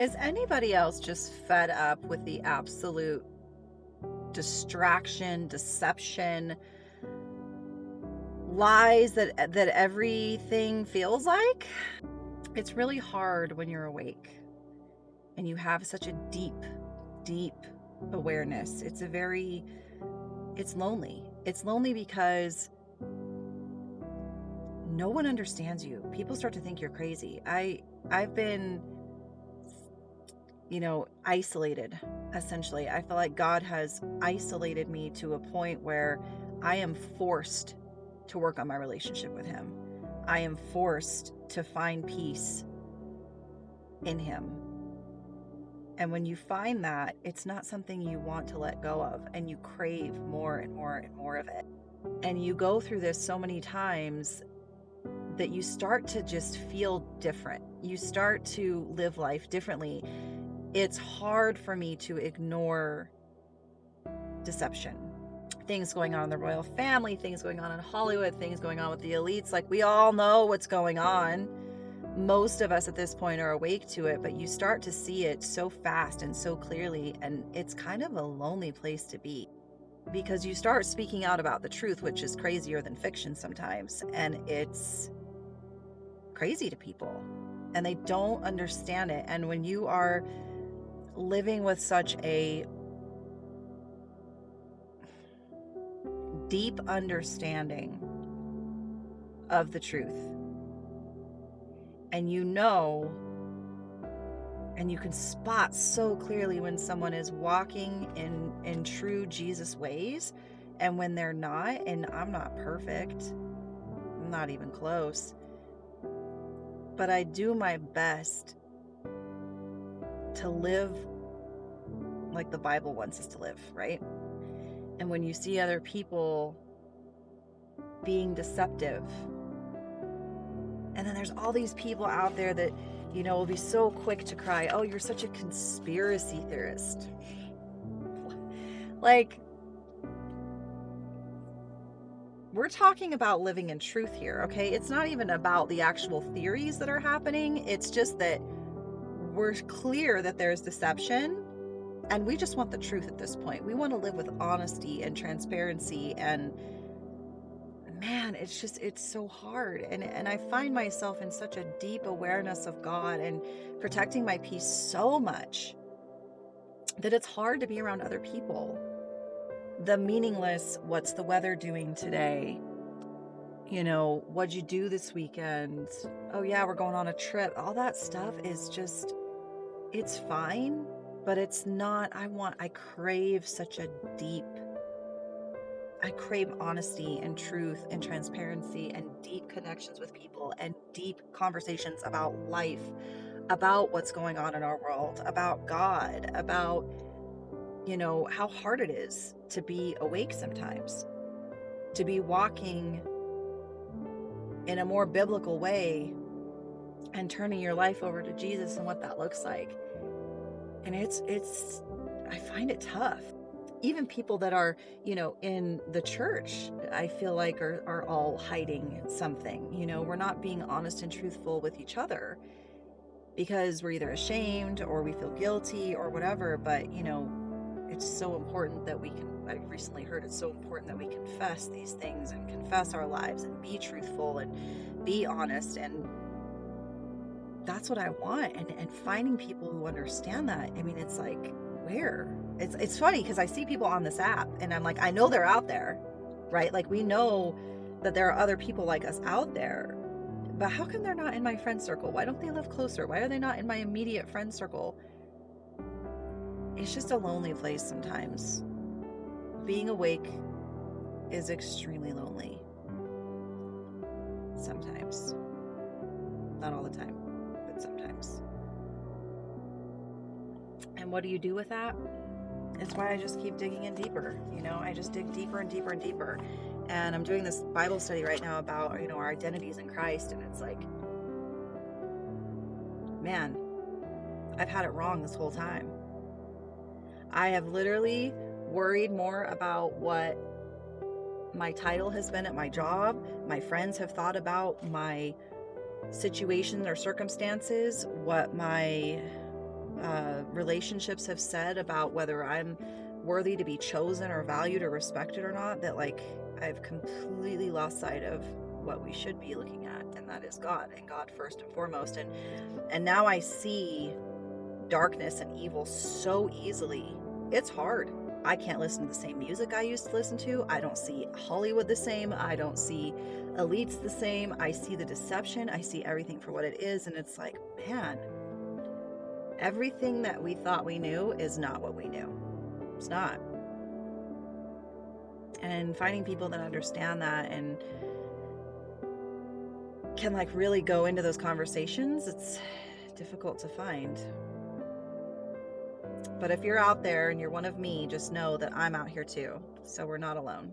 Is anybody else just fed up with the absolute distraction, deception, lies that everything feels like? It's really hard when you're awake and you have such a deep awareness. It's lonely. It's lonely because no one understands you. People start to think you're crazy. I've been isolated, essentially. I feel like God has isolated me to a point where I am forced to work on my relationship with Him. I am forced to find peace in Him. And when you find that, it's not something you want to let go of, and you crave more and more and more of it. And you go through this so many times that you start to just feel different. You start to live life differently. It's hard for me to ignore deception. Things going on in the royal family, things going on in Hollywood, things going on with the elites. Like, we all know what's going on. Most of us at this point are awake to it, but you start to see it so fast and so clearly, and it's kind of a lonely place to be because you start speaking out about the truth, which is crazier than fiction sometimes, and it's crazy to people, and they don't understand it. And when you are living with such a deep understanding of the truth, and and you can spot so clearly when someone is walking in true Jesus ways and when they're not. And I'm not perfect, I'm not even close, but I do my best to live like the Bible wants us to live, right? And when you see other people being deceptive, and then there's all these people out there that, will be so quick to cry, oh, you're such a conspiracy theorist. Like, we're talking about living in truth here, okay? It's not even about the actual theories that are happening. It's just that we're clear that there's deception, and we just want the truth at this point. We want to live with honesty and transparency, and man, it's so hard. And I find myself in such a deep awareness of God and protecting my peace so much that it's hard to be around other people. The meaningless, what's the weather doing today? What'd you do this weekend? Oh yeah, we're going on a trip. All that stuff is just, it's fine, but it's not. I crave such a deep, I crave honesty and truth and transparency and deep connections with people and deep conversations about life, about what's going on in our world, about God, about, how hard it is to be awake sometimes, to be walking in a more biblical way and turning your life over to Jesus and what that looks like. And I find it tough. Even people that are, in the church, I feel like are all hiding something. We're not being honest and truthful with each other because we're either ashamed or we feel guilty or whatever. But, it's so important that I recently heard it's so important that we confess these things and confess our lives and be truthful and be honest. And that's what I want. And finding people who understand that. I mean, it's like, where? It's funny because I see people on this app and I'm like, I know they're out there, right? Like, we know that there are other people like us out there, but how come they're not in my friend circle? Why don't they live closer? Why are they not in my immediate friend circle? It's just a lonely place sometimes. Being awake is extremely lonely. Sometimes. Not all the time, but sometimes. And what do you do with that? It's why I just keep digging in deeper. I just dig deeper and deeper and deeper. And I'm doing this Bible study right now about, our identities in Christ. And it's like, man, I've had it wrong this whole time. I have literally worried more about what my title has been at my job. My friends have thought about my situation or circumstances, what my relationships have said about whether I'm worthy to be chosen or valued or respected or not, that like I've completely lost sight of what we should be looking at, and that is God, and God first and foremost. And now I see darkness and evil so easily. It's hard. I can't listen to the same music I used to listen to. I don't see Hollywood the same. I don't see elites the same. I see the deception. I see everything for what it is. And it's like, man, everything that we thought we knew is not what we knew. It's not. And finding people that understand that and can like really go into those conversations, it's difficult to find. But if you're out there and you're one of me, just know that I'm out here too. So we're not alone.